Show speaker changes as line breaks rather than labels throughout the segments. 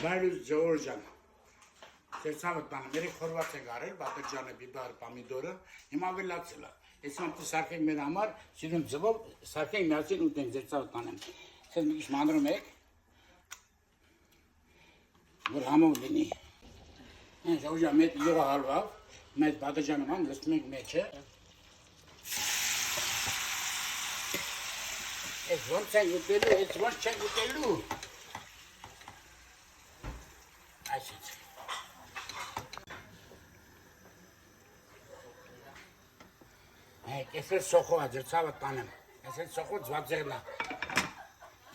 Bayılır Georgian. Serçavıttan beri Хорватya garır, batırcanı, biber, pomidoru. Hima latsıla. Esam tu sarkeng meramar, şirin zıbıl, sarkeng mersin uten serçavıttanım. Sen bir iş manırım ek. Bu hamur dini. Georgian met yoga halva, met batırcanım am, listmek meçe. Es var sen yutelu, es var sen yutelu. Ayşet. Esel soğuk acır, savat tanım. Esel soğuk zvatzerla.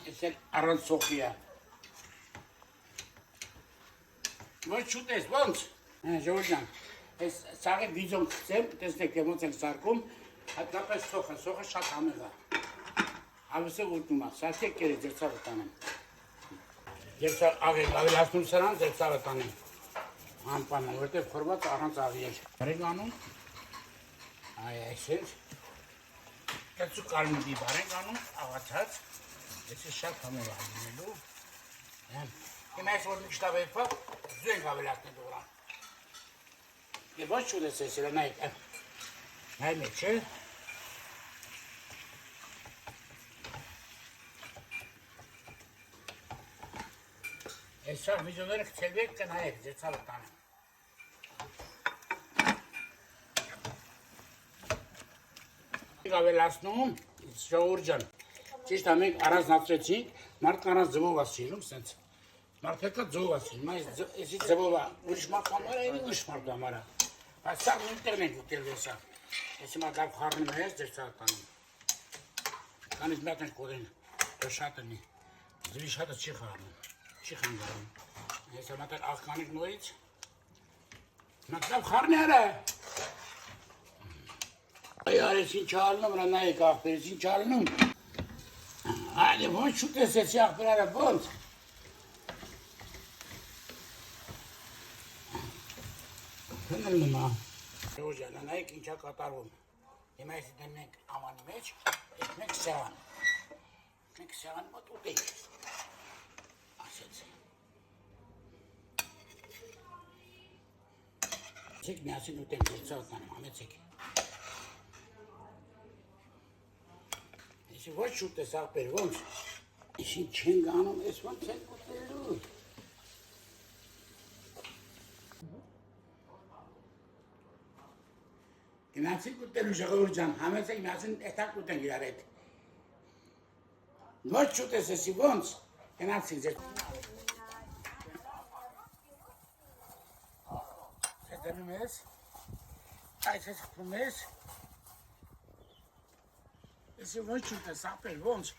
Esel aran soğuya. Voi çutes, bons. Georgian. Es sage vizyon kısım, destek emosen sarkum. Hatta pes soğuk şat hamıga. Avısı vurtuma, sarkek kere savat tanım. Gerçi ağlasın saran savat tanım. Ampanı, orada format aran ağıyor. Reganum. Ay esel. Ketsu kalmi bir barenganum, avatat. Esse şart hamıga alınıyor. Yemeğe sorduğum kitabı yapıp, züğün kabilatını doğran. Boş şurada sesiyle ne yapayım? Ne yapayım? Esar videoları çelbekten hayır, cesaret tane. Kabilatını Georgian. Ճիշտ ամենք առանձնացրեցինք, մարդն առանց ձվով է սիրում, սենց։ Մարդեկը ձվով է սիրում, այսի ձվով է, ուրիշ մարդ համար է, ուրիշ մարդ համար է։ Բայց սա նույնտեղն ենք ուտել վեսա։ Այսի մագավ խարնում է ես, ձեր սաղտանում։ Կանից մետ ենք կորին, շատ ընի, ձվի շատը չի խարնում, չի խանգարում։ Ես մատեր աղկանիք նոյից, մագավ խարն էր է։ Այ արես ինչ ալնում, վրա նայեք աղբերես ինչ ալնում։ Hadi bu şu kesesi yapılara bol. Kınırlı mı? Hocam, ne ikinci katarım. Yemek demek aman yemek, ekmek seven. Ekmek seven mi o değil. Aset. Çek ne asıl öten geçse atanım, Ahmet çek. Εσύ ոչ շուտ ես աղբեր, ոնց, իսին չեն գանում, ես ոնց են ուտելու։ Գնացիք ուտելու ժողովուրդ ջան, համեցեք միասին էտակ ուտենք իրար հետ։ Ոչ շուտ ես եսի, ոնց, գնացիք ձեր։ Հետևում ես, այս ես խփում ես, Esse vai te pensar, pergunte.